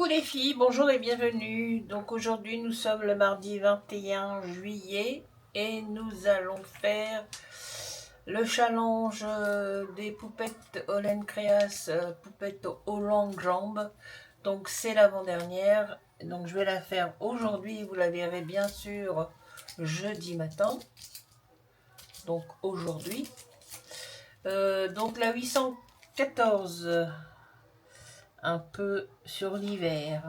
Coucou les filles, bonjour et bienvenue. Donc aujourd'hui nous sommes le mardi 21 juillet et nous allons faire le challenge des poupettes Holland Creas, poupettes aux longues jambes. Donc c'est l'avant-dernière, donc je vais la faire aujourd'hui, vous la verrez bien sûr jeudi matin. Donc aujourd'hui. Donc la 814, un peu sur l'hiver.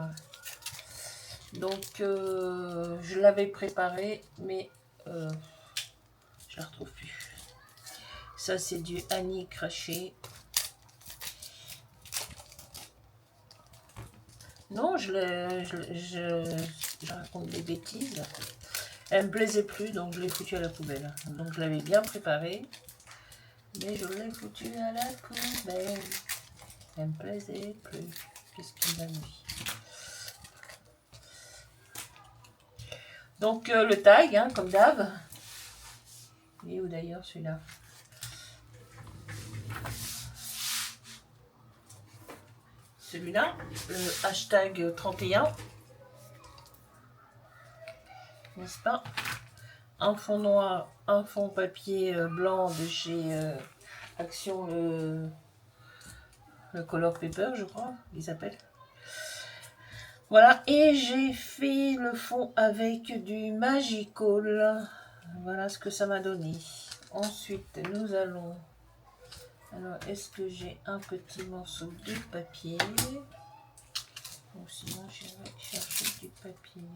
Donc je l'avais préparé, mais je la retrouve plus. Ça c'est du Annie craché. Non, je raconte des bêtises. Elle me plaisait plus, donc je l'ai foutu à la poubelle. Donc je l'avais bien préparé, mais je l'ai foutu à la poubelle. Elle me plaisait plus. Qu'est-ce qu'il m'a mis? Donc le tag, hein, comme d'hab. Il est où d'ailleurs celui-là? Celui-là, le hashtag 31. N'est-ce pas? Un fond noir, un fond papier blanc de chez Action, le Color Paper, je crois, ils s'appellent. Voilà, et j'ai fait le fond avec du Magical. Voilà ce que ça m'a donné. Ensuite, nous allons... Alors, est-ce que j'ai un petit morceau de papier? Ou sinon, j'irai chercher du papier.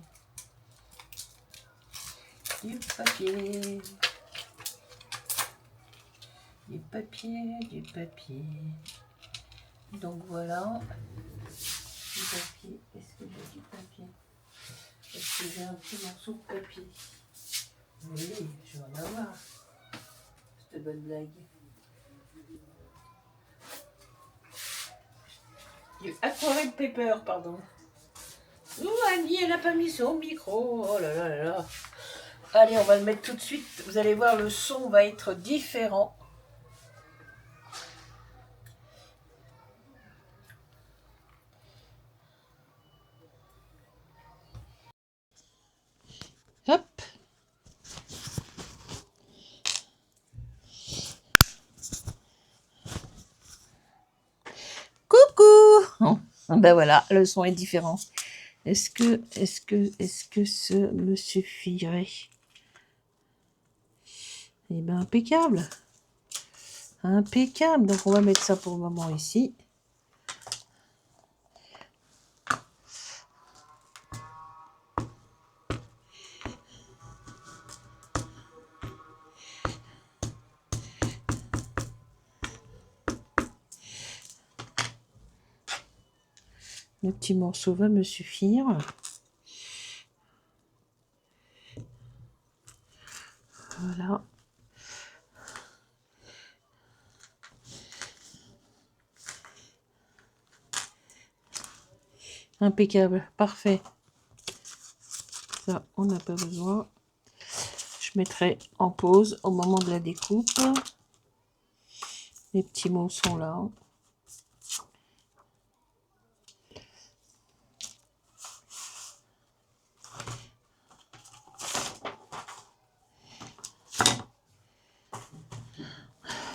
Du papier. Du papier, du papier. Donc voilà. Du papier. Est-ce que j'ai du papier? Est-ce que j'ai un petit morceau de papier? Oui, je vais en avoir. Cette bonne blague. Du aquarelle paper, pardon. Ouh, Annie, elle n'a pas mis son micro. Oh là là là là. Allez, on va le mettre tout de suite. Vous allez voir, le son va être différent. Hop. Coucou. Oh, ben voilà, le son est différent. Est-ce que ce me suffirait? Eh bien, impeccable. Impeccable. Donc, on va mettre ça pour le moment ici. Le petit morceau va me suffire. Voilà. Impeccable, parfait. Ça, on n'a pas besoin. Je mettrai en pause au moment de la découpe. Les petits mots sont là.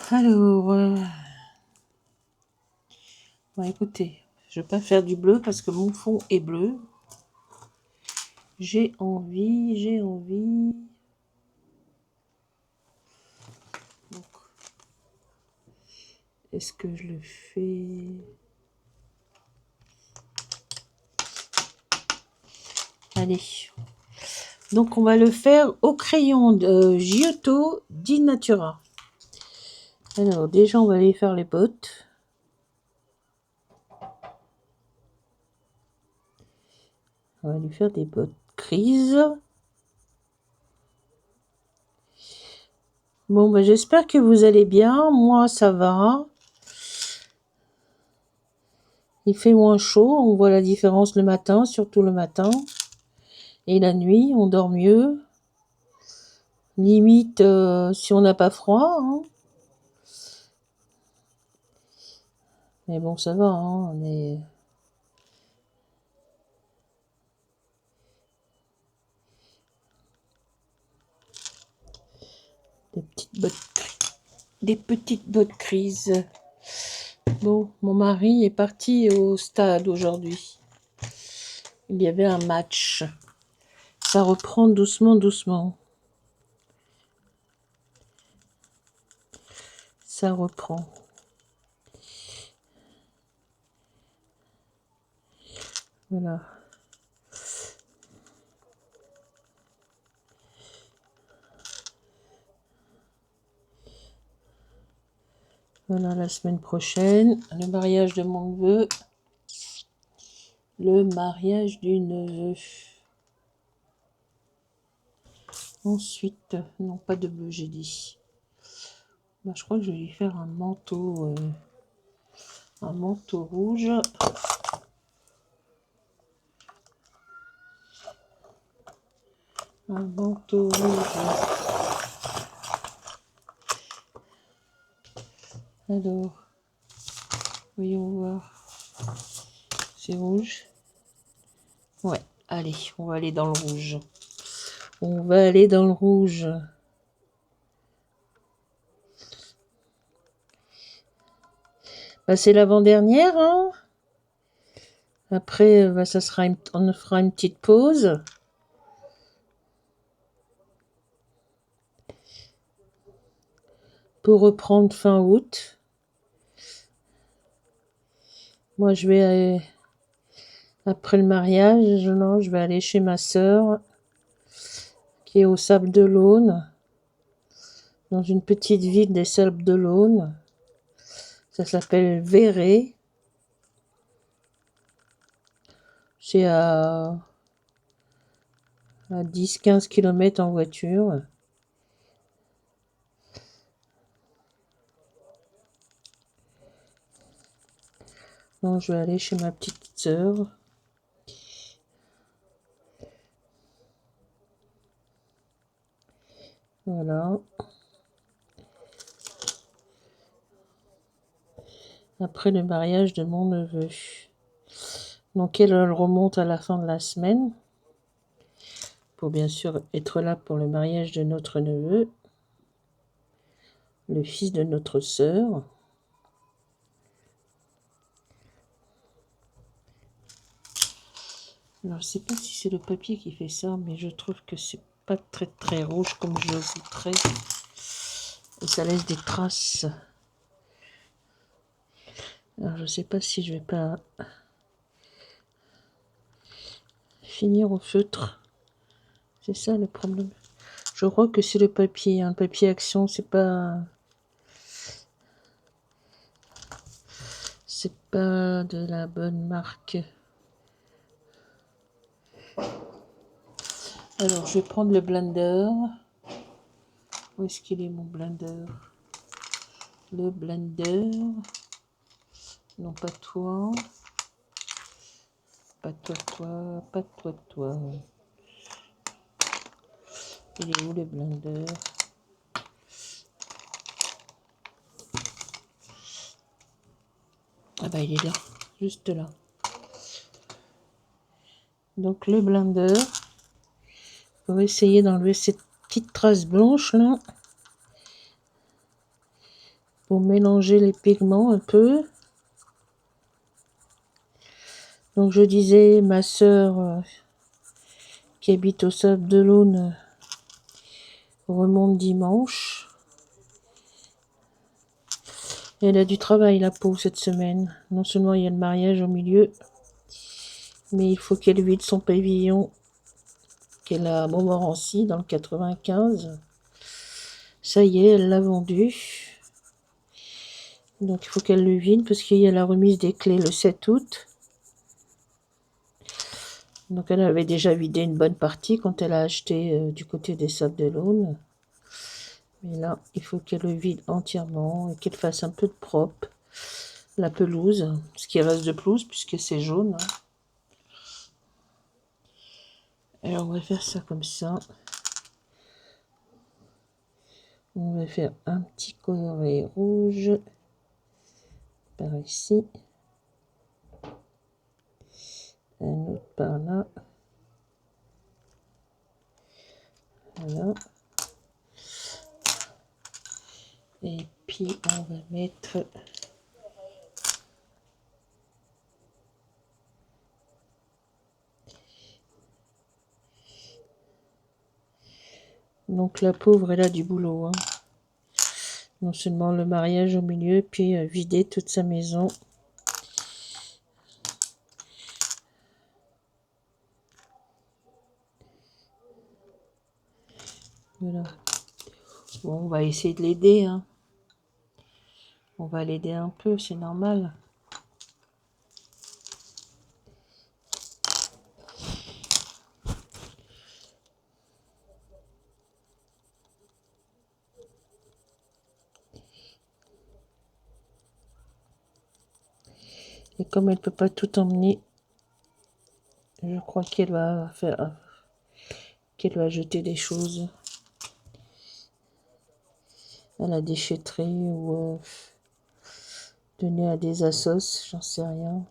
Alors, bon, écoutez, je ne vais pas faire du bleu parce que mon fond est bleu. J'ai envie. Donc, est-ce que je le fais? Allez. Donc, on va le faire au crayon de Giotto di Natura. Alors, déjà, on va aller faire les bottes. On va lui faire des bottes grises. Bon, ben, j'espère que vous allez bien. Moi, ça va. Il fait moins chaud. On voit la différence le matin, surtout le matin. Et la nuit, on dort mieux. Limite, si on n'a pas froid. Hein. Mais bon, ça va. Hein, on est... Des petites bottes grises. Bon, mon mari est parti au stade aujourd'hui. Il y avait un match. Ça reprend doucement, doucement. Ça reprend. Voilà. Voilà, la semaine prochaine, le mariage de mon neveu. Le mariage du neveu. Ensuite, non, pas de bleu, j'ai dit. Bah, je crois que je vais lui faire un manteau rouge. Un manteau rouge. Alors, voyons voir. C'est rouge. Ouais, allez, on va aller dans le rouge. On va aller dans le rouge. Bah, c'est l'avant-dernière, hein. Après, bah, on fera une petite pause. Pour reprendre fin août. Moi, je vais, après le mariage, non, je vais aller chez ma sœur, qui est au Sable d'Olonne, dans une petite ville des Sables d'Olonne. Ça s'appelle Véret. C'est à 10-15 km en voiture. Donc, je vais aller chez ma petite sœur. Voilà. Après le mariage de mon neveu. Donc, elle remonte à la fin de la semaine. Pour bien sûr être là pour le mariage de notre neveu. Le fils de notre sœur. Alors, je sais pas si c'est le papier qui fait ça, mais je trouve que c'est pas très très rouge comme je le voudrais. Et ça laisse des traces. Alors, je sais pas si je vais pas finir au feutre. C'est ça le problème. Je crois que c'est le papier. Un papier Action, c'est pas de la bonne marque. Alors, je vais prendre le blender. Où est-ce qu'il est mon blender? Le blender. Non, pas toi. Pas toi, toi. Pas toi, toi. Il est où le blender? Ah bah il est là, juste là. Donc le blender. On va essayer d'enlever cette petite trace blanche là. Pour mélanger les pigments un peu. Donc je disais, ma sœur qui habite au Sable d'Olonne remonte dimanche. Et elle a du travail la peau cette semaine. Non seulement il y a le mariage au milieu, mais il faut qu'elle vide son pavillon qu'elle a à Montmorency dans le 95. Ça y est, elle l'a vendu. Donc il faut qu'elle le vide parce qu'il y a la remise des clés le 7 août. Donc elle avait déjà vidé une bonne partie quand elle a acheté du côté des Sables d'Olonne. Mais là, il faut qu'elle le vide entièrement et qu'elle fasse un peu de propre. La pelouse, ce qui reste de pelouse puisque c'est jaune. Hein. Alors on va faire ça comme ça. On va faire un petit coloré rouge par ici. Un autre par là. Voilà. Et puis on va mettre donc la pauvre, elle a du boulot, hein. Non seulement le mariage au milieu, puis vider toute sa maison. Voilà. Bon, on va essayer de l'aider, hein. On va l'aider un peu, c'est normal. Et comme elle peut pas tout emmener, je crois qu'elle va jeter des choses à la déchetterie ou donner à des assos, j'en sais rien.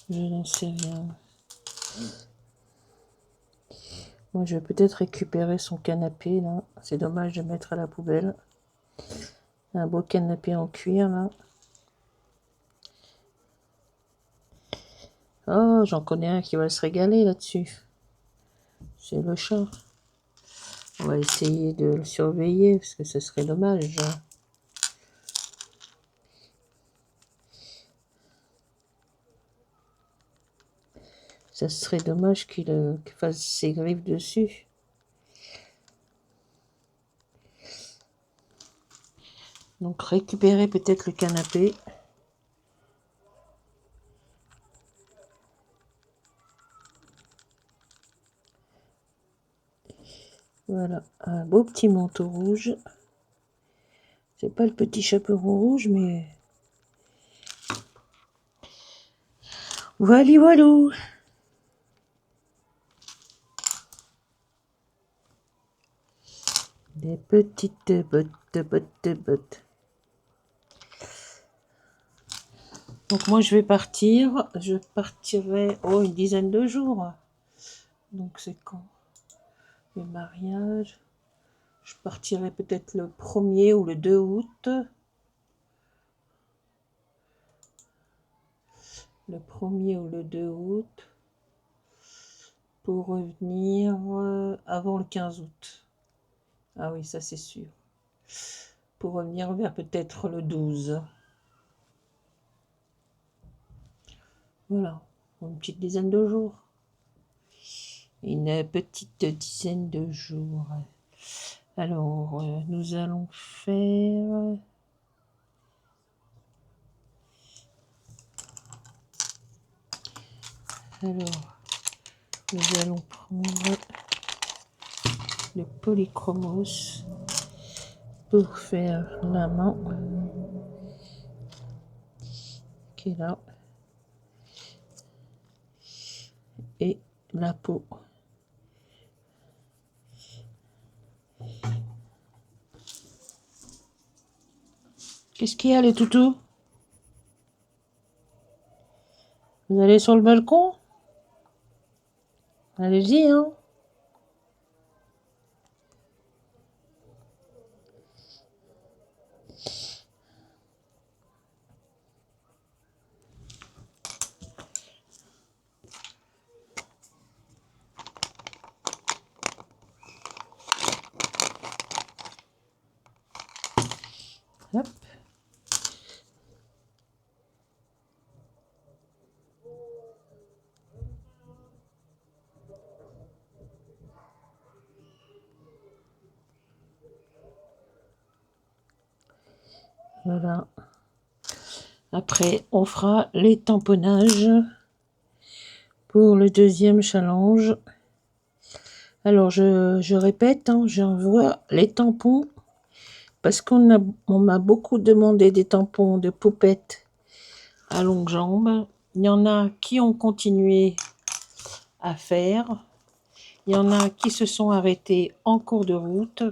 Je n'en sais rien. Moi, je vais peut-être récupérer son canapé, là. C'est dommage de mettre à la poubelle. Un beau canapé en cuir, là. Oh, j'en connais un qui va se régaler là-dessus. C'est le chat. On va essayer de le surveiller, parce que ce serait dommage. Ça serait dommage qu'il fasse ses griffes dessus. Donc récupérer peut-être le canapé. Voilà, un beau petit manteau rouge. C'est pas le petit chaperon rouge, mais... Voilà, voilou. Des petites bottes. Donc moi je vais partir. Je partirai une dizaine de jours. Donc c'est quand le mariage? Je partirai peut-être le 1er ou le 2 août. Le 1er ou le 2 août. Pour revenir avant le 15 août. Ah oui, ça c'est sûr. Pour revenir vers peut-être le 12. Voilà, une petite dizaine de jours. Une petite dizaine de jours. Alors, nous allons faire... Alors, nous allons prendre le polychromos pour faire la main qui est là et la peau. Qu'est-ce qu'il y a les toutous? Vous allez sur le balcon? Allez-y, hein. Hop. Voilà. Après, on fera les tamponnages pour le deuxième challenge. Alors, je répète, hein, j'envoie les tampons parce on m'a beaucoup demandé des tampons de poupettes à longues jambes. Il y en a qui ont continué à faire. Il y en a qui se sont arrêtés en cours de route.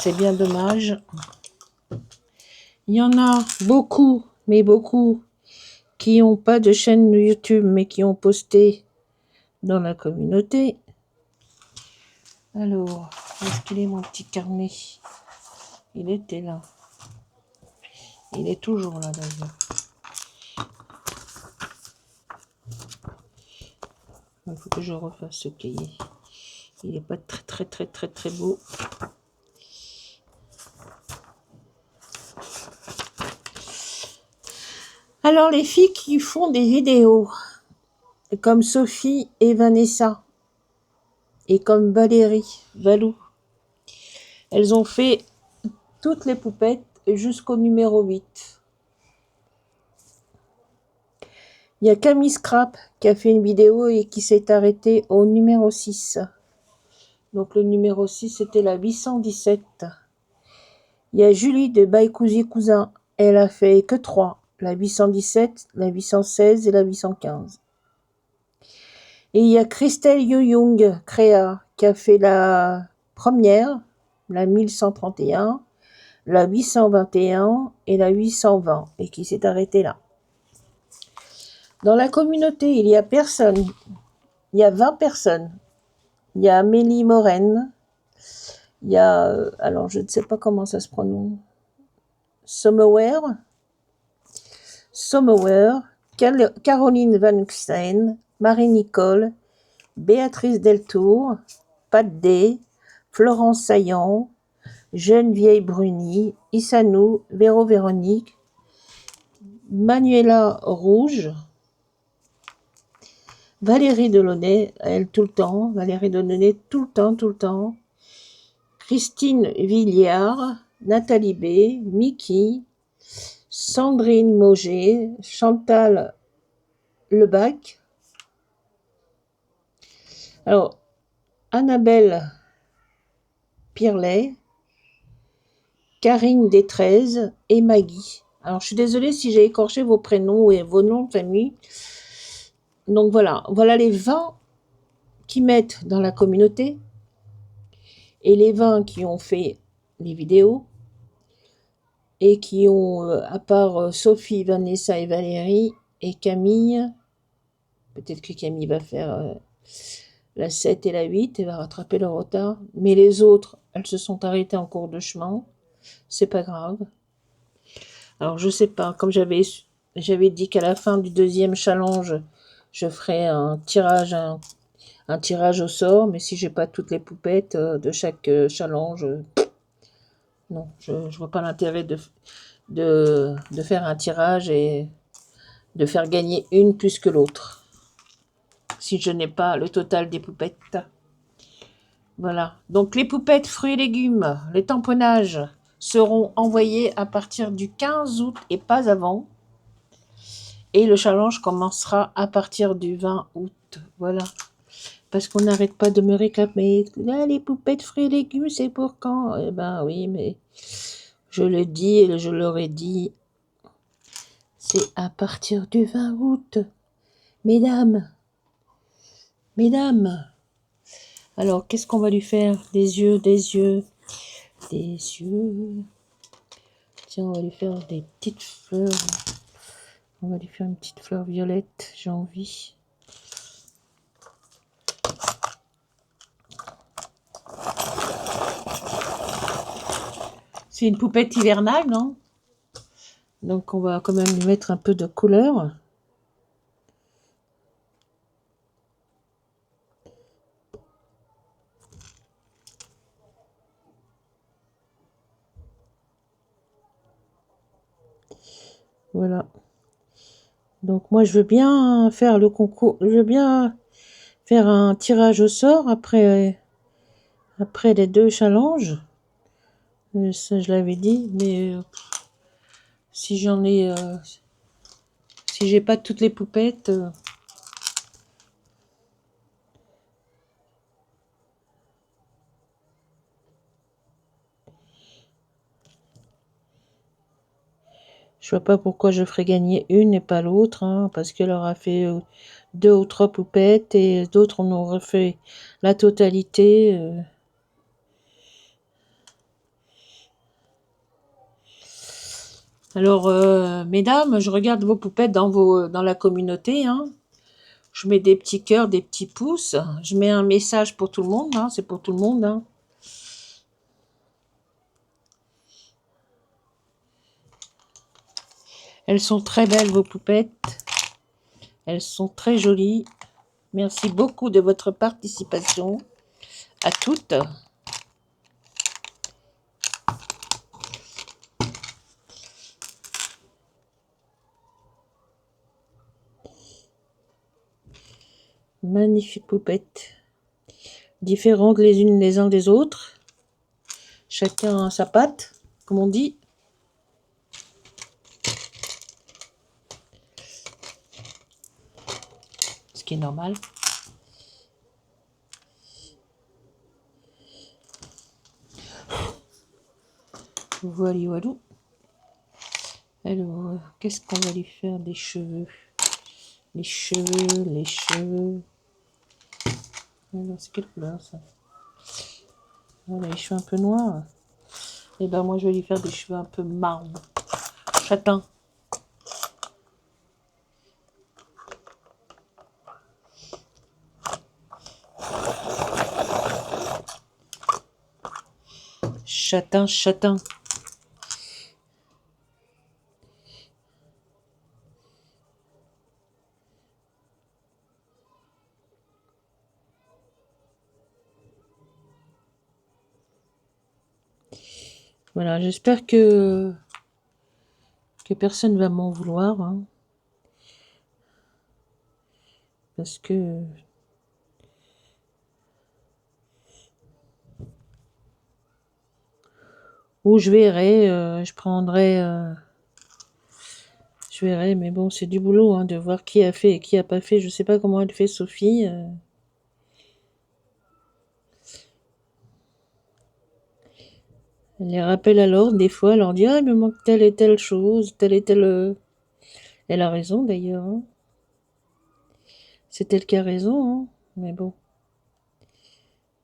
C'est bien dommage. Il y en a beaucoup, mais beaucoup, qui n'ont pas de chaîne YouTube, mais qui ont posté dans la communauté. Alors, où est-ce qu'il est mon petit carnet? Il était là. Il est toujours là d'ailleurs. Il faut que je refasse ce cahier. Il n'est pas très beau. Alors les filles qui font des vidéos, comme Sophie et Vanessa, et comme Valérie, Valou, elles ont fait toutes les poupettes jusqu'au numéro 8. Il y a Camille Scrap qui a fait une vidéo et qui s'est arrêtée au numéro 6. Donc le numéro 6, c'était la 817. Il y a Julie de Baïkouzi Cousin. Elle a fait que 3. La 817, la 816 et la 815. Et il y a Christelle Young Créa qui a fait la première, la 1131, la 821 et la 820 et qui s'est arrêtée là. Dans la communauté, il y a personne. Il y a 20 personnes. Il y a Amélie Moren. Il y a, alors je ne sais pas comment ça se prononce. Somewhere, Caroline Van Stein, Marie-Nicole, Béatrice Deltour, Pat Day, Florence Saillant, Geneviève Bruni, Issanou, Véro Véronique, Manuela Rouge, Valérie Delaunay, elle tout le temps, Valérie Delaunay tout le temps, Christine Villiard, Nathalie B, Mickey, Sandrine Mauger, Chantal Lebac, alors Annabelle Pirlet, Karine Détreze et Maggie. Alors je suis désolée si j'ai écorché vos prénoms et vos noms de famille. Donc voilà les 20 qui mettent dans la communauté et les 20 qui ont fait les vidéos et qui ont, à part Sophie, Vanessa et Valérie et Camille, peut-être que Camille va faire la 7 et la 8 et va rattraper le retard, mais les autres, elles se sont arrêtées en cours de chemin, c'est pas grave. Alors je sais pas, comme j'avais dit qu'à la fin du deuxième challenge, je ferai un tirage au sort, mais si j'ai pas toutes les poupettes de chaque challenge, non, je vois pas l'intérêt de faire un tirage et de faire gagner une plus que l'autre, si je n'ai pas le total des poupettes. Voilà, donc les poupettes fruits et légumes, les tamponnages seront envoyés à partir du 15 août et pas avant. Et le challenge commencera à partir du 20 août. Voilà. Parce qu'on n'arrête pas de me réclamer. Là, les poupettes fruits et légumes, c'est pour quand? Eh ben oui, mais je le dis et je l'aurais dit. C'est à partir du 20 août. Mesdames. Alors, qu'est-ce qu'on va lui faire? Des yeux. Tiens, on va lui faire des petites fleurs. On va lui faire une petite fleur violette, j'ai envie. C'est une poupette hivernale, non? Donc on va quand même lui mettre un peu de couleur. Voilà. Donc moi je veux bien faire le concours, je veux bien faire un tirage au sort après les 2 challenges. Ça je l'avais dit, mais si j'en ai, si j'ai pas toutes les poupettes, je vois pas pourquoi je ferais gagner une et pas l'autre, hein, parce qu'elle aura fait 2 ou 3 poupettes et d'autres on aurait fait la totalité. Alors, mesdames, je regarde vos poupettes dans la communauté, hein. Je mets des petits cœurs, des petits pouces. Je mets un message pour tout le monde. Hein, c'est pour tout le monde. Hein. Elles sont très belles, vos poupettes. Elles sont très jolies. Merci beaucoup de votre participation. À toutes. Magnifiques poupettes. Différentes les unes des uns des autres. Chacun a sa patte, comme on dit. Ce qui est normal. Voilà, voilà. Alors, qu'est-ce qu'on va lui faire des cheveux? Les cheveux, les cheveux. Alors, c'est quelle couleur ça? Voilà, les cheveux un peu noirs. Et ben moi, je vais lui faire des cheveux un peu marron. Châtain. Châtain, châtain. Voilà, j'espère que personne va m'en vouloir. Hein, parce que... Ou je verrai, je prendrai... je verrai, mais bon, c'est du boulot hein, de voir qui a fait et qui a pas fait. Je sais pas comment elle fait, Sophie. Elle les rappelle à l'ordre, des fois, elle leur dit « Ah, il me manque telle et telle chose, telle et telle... Elle a raison, d'ailleurs. Hein. C'est elle qui a raison, hein. Mais bon.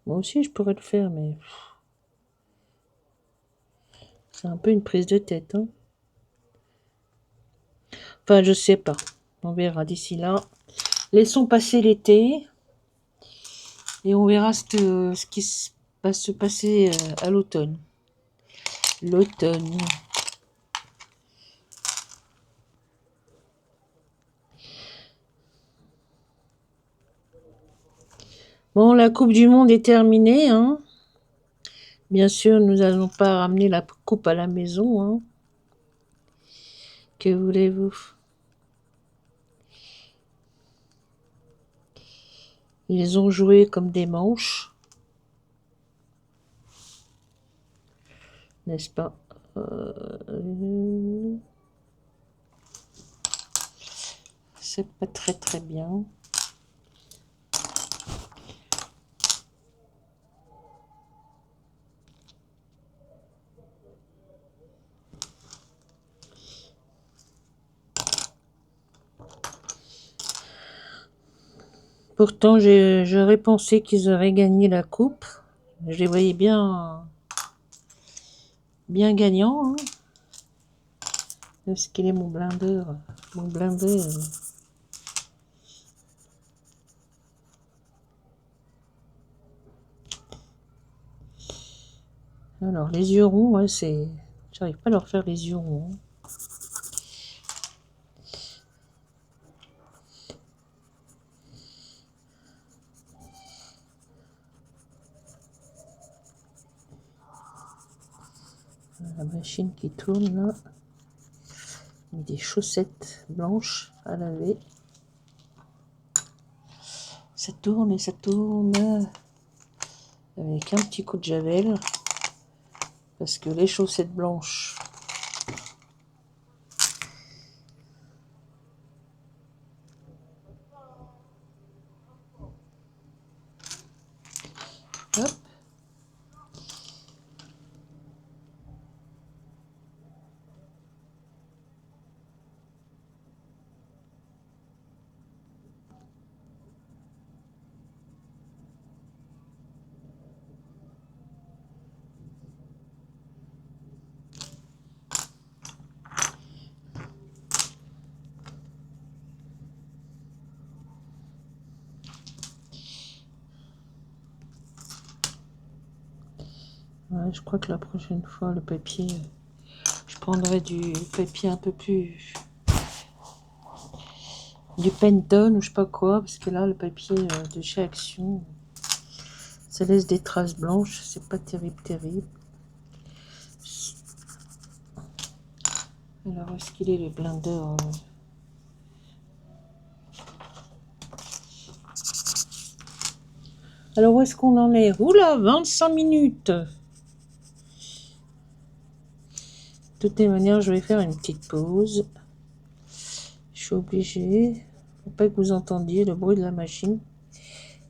Moi aussi, je pourrais le faire, mais... C'est un peu une prise de tête, hein. Enfin, je sais pas. On verra d'ici là. Laissons passer l'été. Et on verra ce qui va se passer à l'automne. L'automne. Bon, la Coupe du Monde est terminée. Hein. Bien sûr, nous n'allons pas ramener la coupe à la maison. Hein. Que voulez-vous? Ils ont joué comme des manches. N'est-ce pas? C'est pas très très bien. Pourtant, j'aurais pensé qu'ils auraient gagné la coupe. Je les voyais bien gagnants. Hein. Est-ce qu'il est mon blindeur? Mon blindé. Alors, les yeux ronds, ouais, c'est... J'arrive pas à leur faire les yeux ronds. La machine qui tourne, là. Des chaussettes blanches à laver. Ça tourne et ça tourne. Avec un petit coup de javel. Parce que les chaussettes blanches... Hop. Ouais, je crois que la prochaine fois, le papier, je prendrai du papier un peu plus... du Penton ou je sais pas quoi, parce que là, le papier de chez Action, ça laisse des traces blanches, c'est pas terrible, terrible. Alors, où est-ce qu'il est le blender Alors, où est-ce qu'on en est? Oula, 25 minutes. De toutes les manières, je vais faire une petite pause. Je suis obligée. Faut pas que vous entendiez le bruit de la machine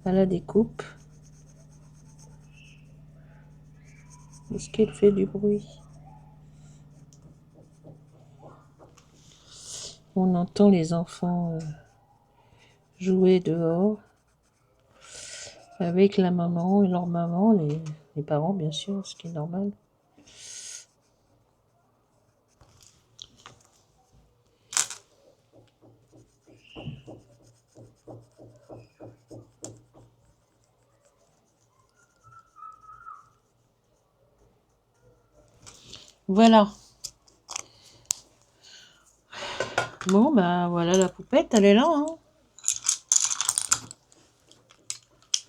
à la découpe. Est-ce qu'elle fait du bruit? On entend les enfants jouer dehors avec la maman et leur maman, les parents bien sûr, ce qui est normal. Voilà. Bon, bah voilà la poupette, elle est là. Hein.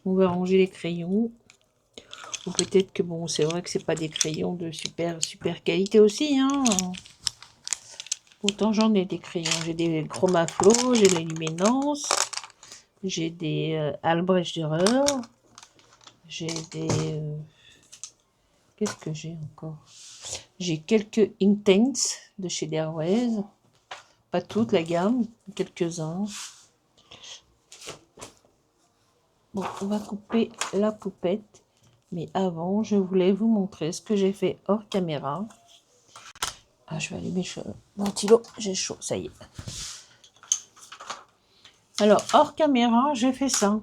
On va ranger les crayons. Ou peut-être que bon, c'est vrai que c'est pas des crayons de super qualité aussi. Hein. Pourtant j'en ai des crayons. J'ai des Chromaflo, j'ai les Luminance, j'ai des Albrecht Dürer, j'ai des... qu'est-ce que j'ai encore? J'ai quelques Inktense de chez Derwez. Pas toute la gamme, quelques-uns. Bon, on va couper la poupette. Mais avant, je voulais vous montrer ce que j'ai fait hors caméra. Ah, je vais allumer mon ventilo. J'ai chaud, ça y est. Alors, hors caméra, j'ai fait ça.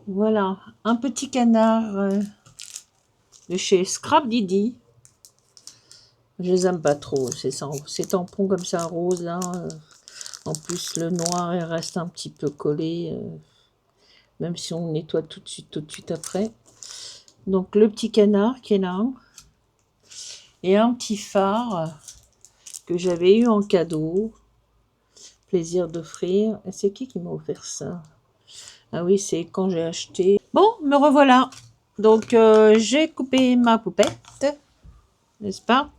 Voilà, un petit canard de chez Scrap Didi. Je les aime pas trop, ces tampons comme ça rose là. En plus, le noir, il reste un petit peu collé. Même si on nettoie tout de suite après. Donc le petit canard qui est là. Et un petit phare que j'avais eu en cadeau. Plaisir d'offrir. Et c'est qui m'a offert ça? Ah oui, c'est quand j'ai acheté. Bon, me revoilà. Donc j'ai coupé ma poupette. N'est-ce pas?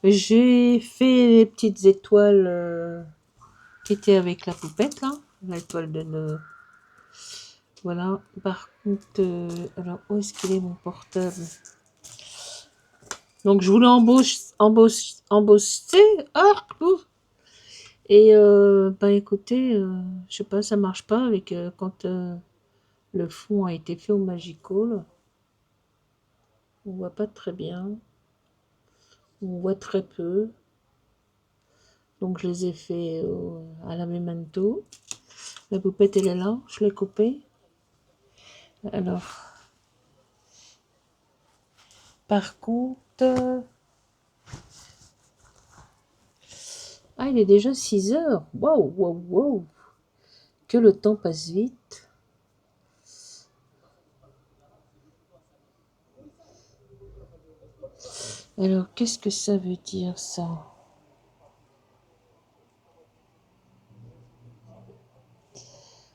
J'ai fait les petites étoiles qui étaient avec la poupette là. L'étoile de... Voilà. Par contre, alors où est-ce qu'il est mon portable? Donc je voulais embosser. Ah, et bah écoutez, je sais pas, ça marche pas avec quand le fond a été fait au Magical. On voit pas très bien. On voit très peu. Donc je les ai fait à la Memento. La poupette elle est là, je l'ai coupée. Alors, par contre... ah, il est déjà 6 heures. Waouh, waouh, waouh. Que le temps passe vite. Alors, qu'est-ce que ça veut dire, ça?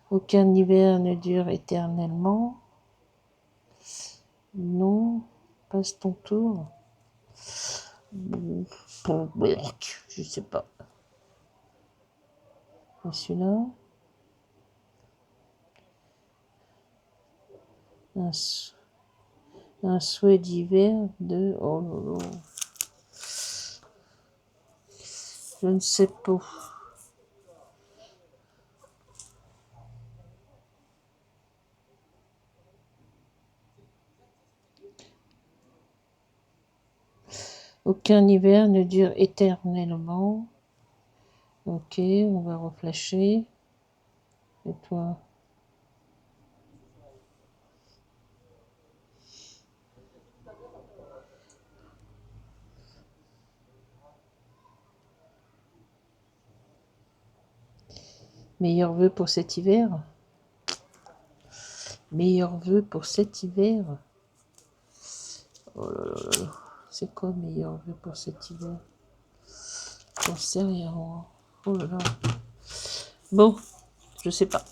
Aucun hiver ne dure éternellement. Non, passe ton tour. Je sais pas. Et celui-là, un souhait d'hiver de... Oh là là. Je ne sais pas. Aucun hiver ne dure éternellement. Ok, on va reflasher. Et toi? Meilleurs vœux pour cet hiver? Meilleurs vœux pour cet hiver. Oh là là là là. C'est quoi meilleurs vœux pour cet hiver? J'en sais rien. Oh là là. Bon, je sais pas.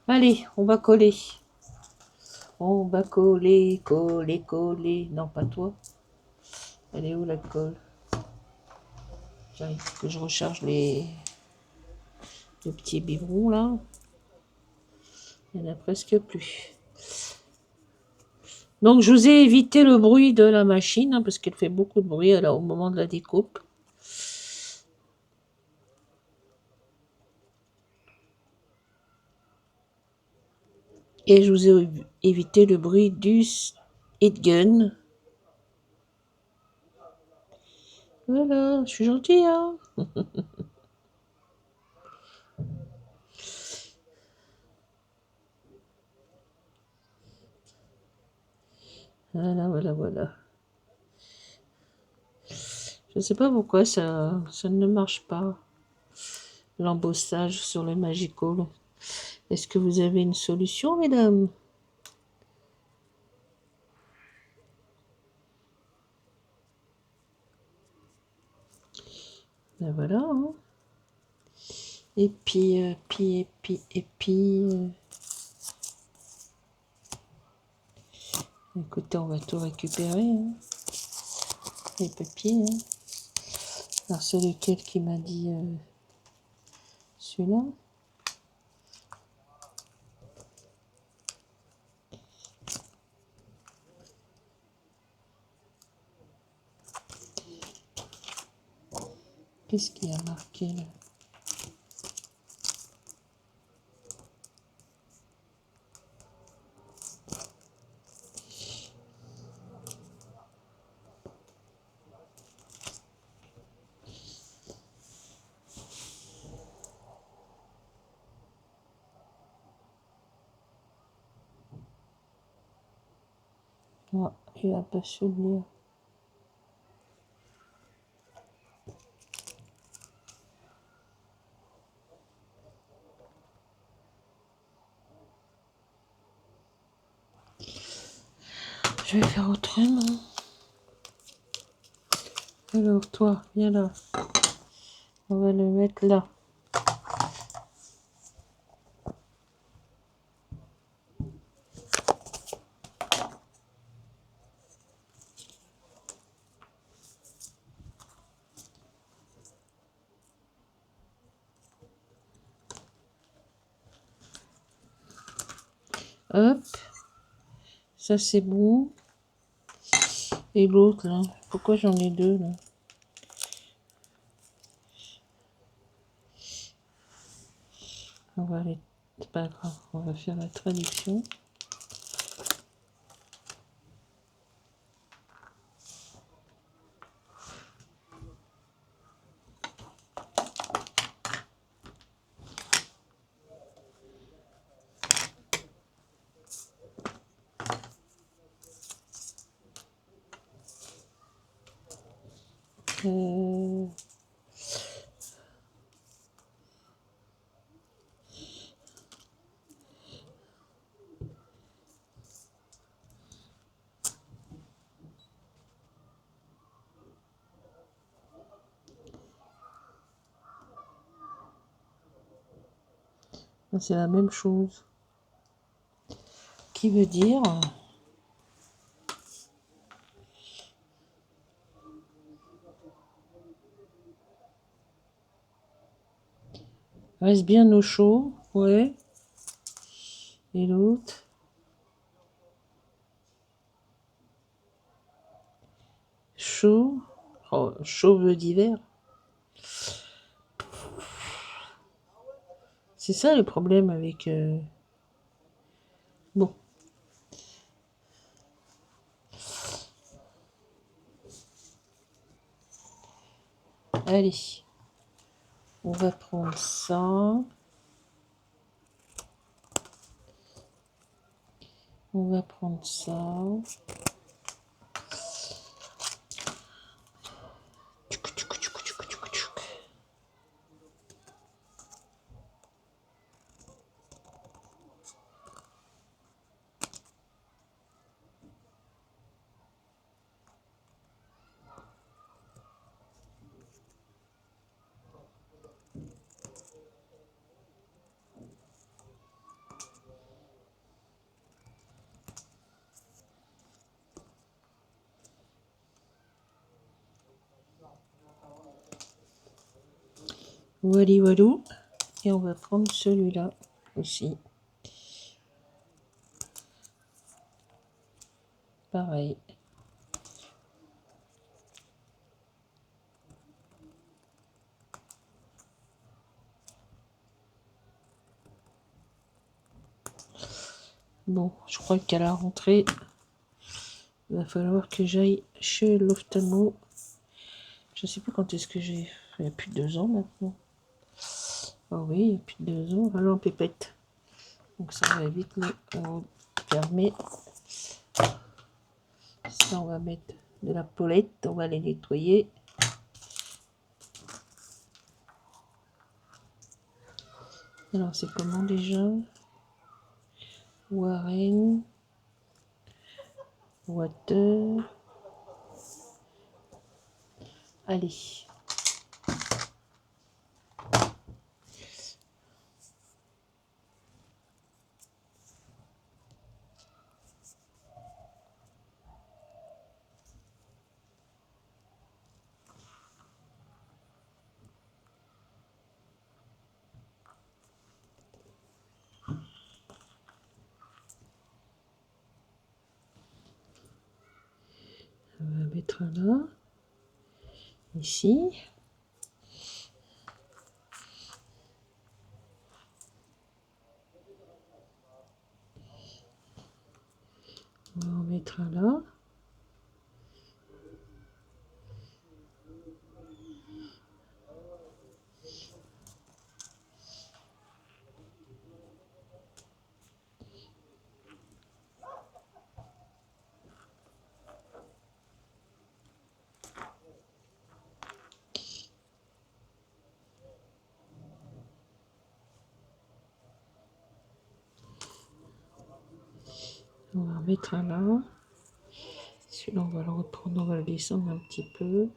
Allez, on va coller. On va coller, coller, coller. Non, pas toi. Elle est où la colle? J'arrive que je recharge les petits biberons là. Il n'y en a presque plus. Donc je vous ai évité le bruit de la machine hein, parce qu'elle fait beaucoup de bruit alors, au moment de la découpe. Et je vous ai évité le bruit du heat gun. Voilà, je suis gentille hein. Voilà, voilà, voilà. Je ne sais pas pourquoi ça ne marche pas. L'embossage sur le Magical. Est-ce que vous avez une solution, mesdames? Ben voilà. Hein. Et puis, écoutez, on va tout récupérer. Hein. Les papiers. Hein. Alors, c'est lequel qui m'a dit celui-là? Qu'est-ce qu'il y a marqué là? Oh, il n'a pas su le lire. Je vais faire autrement. Alors, toi, viens là. On va le mettre là. Hop. Ça, c'est bon. Et l'autre, là. Pourquoi j'en ai deux, là? On va aller... C'est pas grave. On va faire la traduction. C'est la même chose. Qui veut dire... Reste bien au chaud. Ouais. Et l'autre... Chaud. Oh, chauve d'hiver. C'est ça le problème avec... Bon. Allez. On va prendre ça. On va prendre ça. Wally walou. Et on va prendre celui-là aussi. Pareil. Bon, je crois qu'à la rentrée, il va falloir que j'aille chez l'ophtalmo. Je sais plus quand est-ce que j'ai. Il y a plus de 2 ans maintenant. Ah oui, il y a plus de 2 ans. Allons, pépette. Donc ça va vite, mais on fermer. Ça, on va mettre de la paulette. On va les nettoyer. Alors, c'est comment déjà? Warren. Water. Allez. On va mettre là. Ici. On va en mettre là. On va en mettre là. Celui-là, on va le reprendre, on va le descendre un petit peu.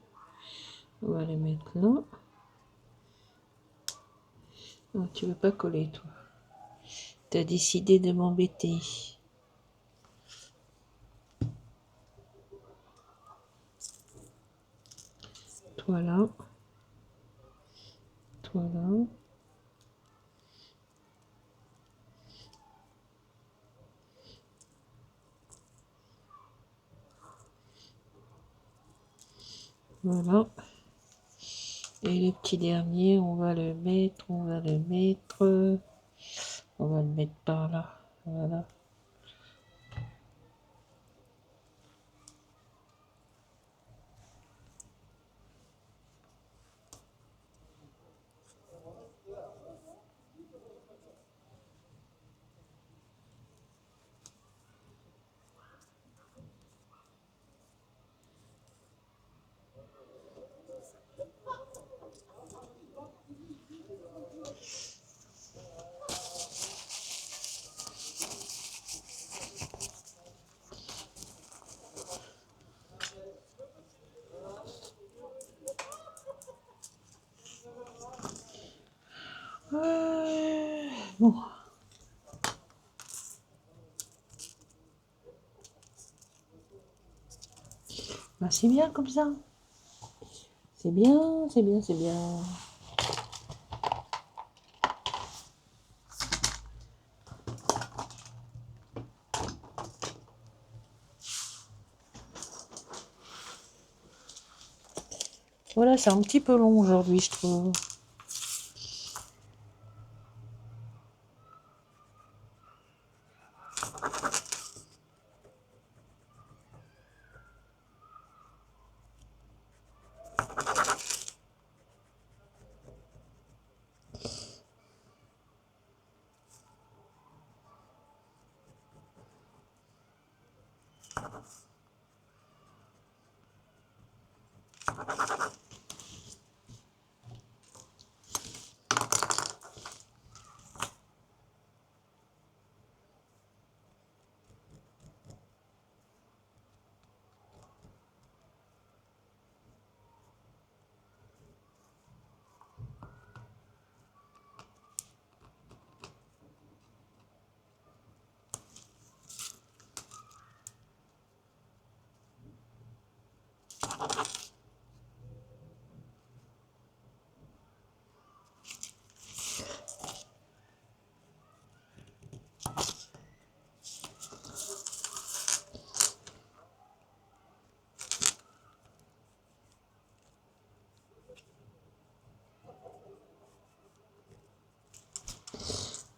On va les mettre là. Non, tu veux pas coller, toi. Tu as décidé de m'embêter. Toi là. Toi là. Voilà. Et le petit dernier, on va le mettre, on va le mettre. On va le mettre par là. Voilà. Bon. Bah, c'est bien comme ça. C'est bien, c'est bien, c'est bien. Voilà, c'est un petit peu long aujourd'hui, je trouve.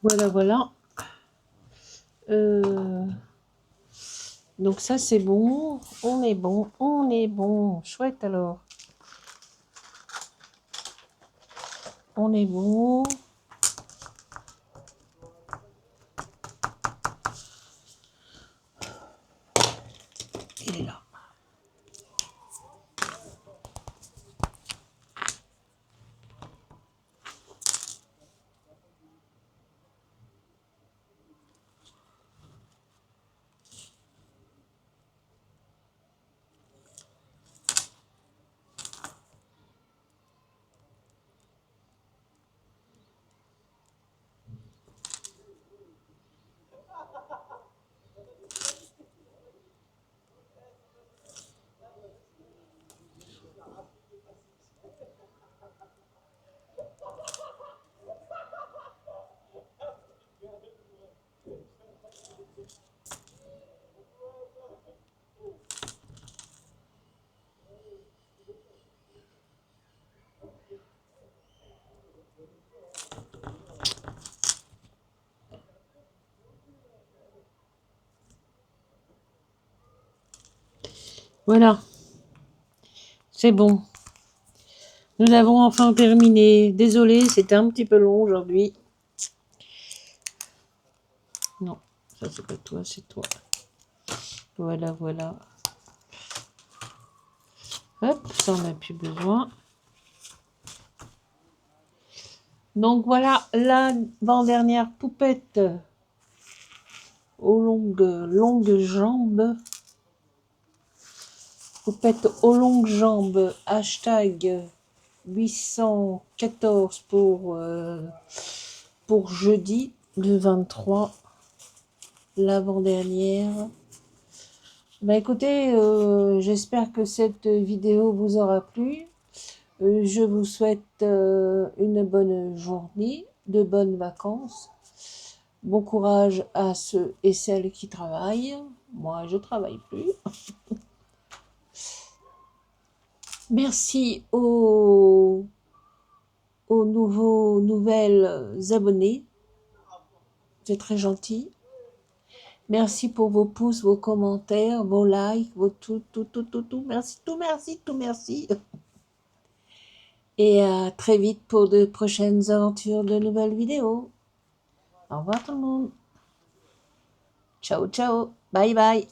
Voilà, voilà. Donc ça, c'est bon. On est bon. On est bon. Chouette, alors. On est bon. Il est là. Voilà. C'est bon. Nous avons enfin terminé. Désolée, c'était un petit peu long aujourd'hui. Non, ça c'est pas toi, c'est toi. Voilà, voilà. Hop, ça on n'a plus besoin. Donc voilà l'avant-dernière poupette aux longues jambes. Poupette aux longues jambes, hashtag 814 pour jeudi le 23, l'avant-dernière. Bah écoutez, j'espère que cette vidéo vous aura plu. Je vous souhaite une bonne journée, de bonnes vacances. Bon courage à ceux et celles qui travaillent. Moi, je travaille plus. Merci aux nouvelles abonnés. C'est très gentil. Merci pour vos pouces, vos commentaires, vos likes, vos tout. Merci, tout merci. Et à très vite pour de prochaines aventures, de nouvelles vidéos. Au revoir tout le monde. Ciao, ciao. Bye, bye.